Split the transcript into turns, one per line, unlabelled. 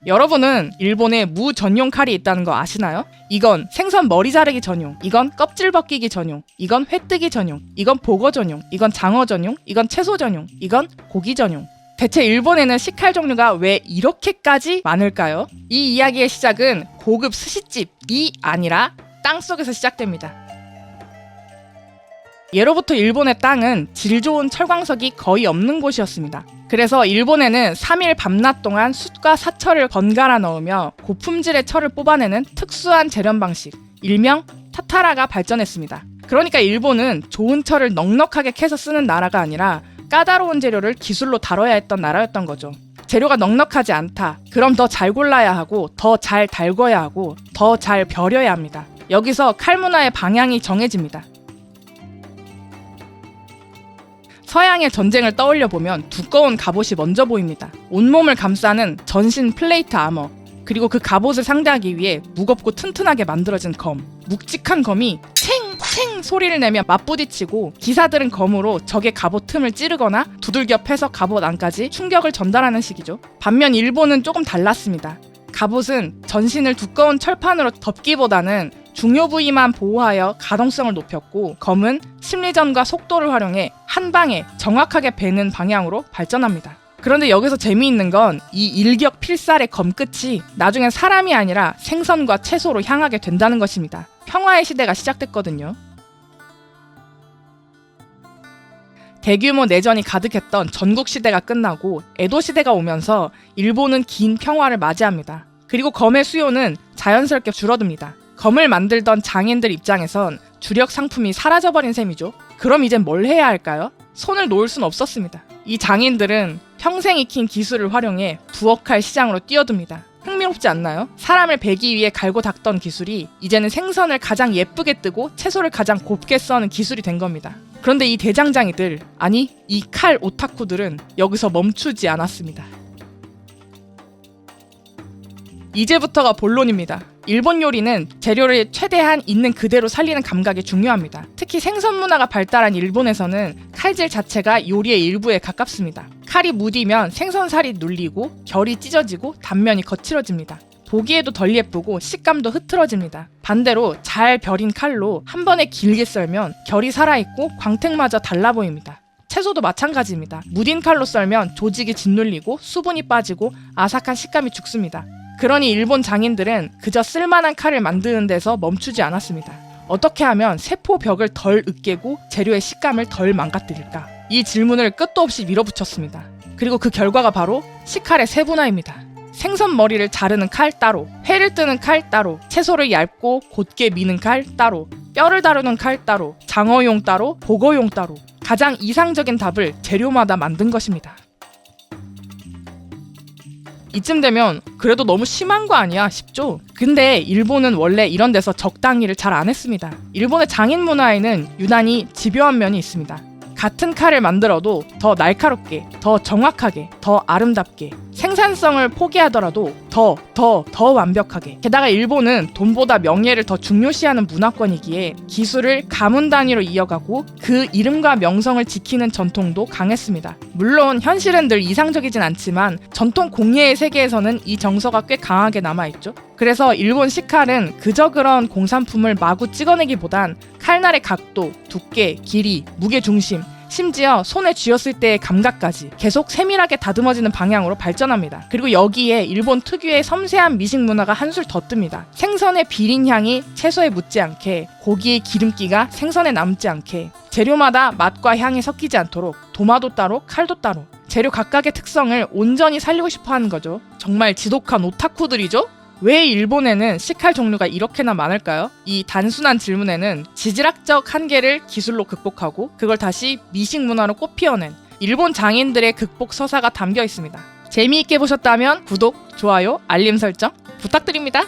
여러분은 일본에 무 전용 칼이 있다는 거 아시나요? 이건 생선 머리 자르기 전용, 이건 껍질 벗기기 전용, 이건 회 뜨기 전용, 이건 보거 전용, 이건 장어 전용, 이건 채소 전용, 이건 고기 전용. 대체 일본에는 식칼 종류가 왜 이렇게까지 많을까요? 이 이야기의 시작은 고급 스시집이 아니라 땅속에서 시작됩니다. 예로부터 일본의 땅은 질 좋은 철광석이 거의 없는 곳이었습니다. 그래서 일본에는 3일 밤낮 동안 숯과 사철을 번갈아 넣으며 고품질의 철을 뽑아내는 특수한 재련 방식, 일명 타타라가 발전했습니다. 그러니까 일본은 좋은 철을 넉넉하게 캐서 쓰는 나라가 아니라 까다로운 재료를 기술로 다뤄야 했던 나라였던 거죠. 재료가 넉넉하지 않다. 그럼 더 잘 골라야 하고, 더 잘 달궈야 하고, 더 잘 벼려야 합니다. 여기서 칼 문화의 방향이 정해집니다. 서양의 전쟁을 떠올려 보면 두꺼운 갑옷이 먼저 보입니다. 온몸을 감싸는 전신 플레이트 아머, 그리고 그 갑옷을 상대하기 위해 무겁고 튼튼하게 만들어진 검. 묵직한 검이 챙챙 소리를 내며 맞부딪히고 기사들은 검으로 적의 갑옷 틈을 찌르거나 두들겨 패서 갑옷 안까지 충격을 전달하는 식이죠. 반면 일본은 조금 달랐습니다. 갑옷은 전신을 두꺼운 철판으로 덮기보다는 중요 부위만 보호하여 가동성을 높였고, 검은 심리전과 속도를 활용해 한 방에 정확하게 베는 방향으로 발전합니다. 그런데 여기서 재미있는 건 이 일격필살의 검 끝이 나중엔 사람이 아니라 생선과 채소로 향하게 된다는 것입니다. 평화의 시대가 시작됐거든요. 대규모 내전이 가득했던 전국시대가 끝나고 에도시대가 오면서 일본은 긴 평화를 맞이합니다. 그리고 검의 수요는 자연스럽게 줄어듭니다. 검을 만들던 장인들 입장에선 주력 상품이 사라져버린 셈이죠. 그럼 이젠 뭘 해야 할까요? 손을 놓을 순 없었습니다. 이 장인들은 평생 익힌 기술을 활용해 부엌칼 시장으로 뛰어듭니다. 흥미롭지 않나요? 사람을 베기 위해 갈고 닦던 기술이 이제는 생선을 가장 예쁘게 뜨고 채소를 가장 곱게 써는 기술이 된 겁니다. 그런데 이 대장장이들, 아니 이 칼 오타쿠들은 여기서 멈추지 않았습니다. 이제부터가 본론입니다. 일본 요리는 재료를 최대한 있는 그대로 살리는 감각이 중요합니다. 특히 생선 문화가 발달한 일본에서는 칼질 자체가 요리의 일부에 가깝습니다. 칼이 무디면 생선살이 눌리고 결이 찢어지고 단면이 거칠어집니다. 보기에도 덜 예쁘고 식감도 흐트러집니다. 반대로 잘 벼린 칼로 한 번에 길게 썰면 결이 살아있고 광택마저 달라 보입니다. 채소도 마찬가지입니다. 무딘 칼로 썰면 조직이 짓눌리고 수분이 빠지고 아삭한 식감이 죽습니다. 그러니 일본 장인들은 그저 쓸만한 칼을 만드는 데서 멈추지 않았습니다. 어떻게 하면 세포벽을 덜 으깨고 재료의 식감을 덜 망가뜨릴까? 이 질문을 끝도 없이 밀어붙였습니다. 그리고 그 결과가 바로 식칼의 세분화입니다. 생선 머리를 자르는 칼 따로, 회를 뜨는 칼 따로, 채소를 얇고 곧게 미는 칼 따로, 뼈를 다루는 칼 따로, 장어용 따로, 보거용 따로. 가장 이상적인 답을 재료마다 만든 것입니다. 이쯤 되면 그래도 너무 심한 거 아니야 싶죠? 근데 일본은 원래 이런 데서 적당히를 잘 안 했습니다. 일본의 장인 문화에는 유난히 집요한 면이 있습니다. 같은 칼을 만들어도 더 날카롭게, 더 정확하게, 더 아름답게, 생산성을 포기하더라도 더 완벽하게. 게다가 일본은 돈보다 명예를 더 중요시하는 문화권이기에 기술을 가문 단위로 이어가고 그 이름과 명성을 지키는 전통도 강했습니다. 물론 현실은 늘 이상적이진 않지만 전통 공예의 세계에서는 이 정서가 꽤 강하게 남아있죠. 그래서 일본 식칼은 그저 그런 공산품을 마구 찍어내기보단 칼날의 각도, 두께, 길이, 무게 중심, 심지어 손에 쥐었을 때의 감각까지 계속 세밀하게 다듬어지는 방향으로 발전합니다. 그리고 여기에 일본 특유의 섬세한 미식 문화가 한술 더 뜹니다. 생선의 비린 향이 채소에 묻지 않게, 고기의 기름기가 생선에 남지 않게, 재료마다 맛과 향이 섞이지 않도록 도마도 따로 칼도 따로, 재료 각각의 특성을 온전히 살리고 싶어 하는 거죠. 정말 지독한 오타쿠들이죠? 왜 일본에는 식칼 종류가 이렇게나 많을까요? 이 단순한 질문에는 지질학적 한계를 기술로 극복하고 그걸 다시 미식 문화로 꽃피워낸 일본 장인들의 극복 서사가 담겨 있습니다. 재미있게 보셨다면 구독, 좋아요, 알림 설정 부탁드립니다.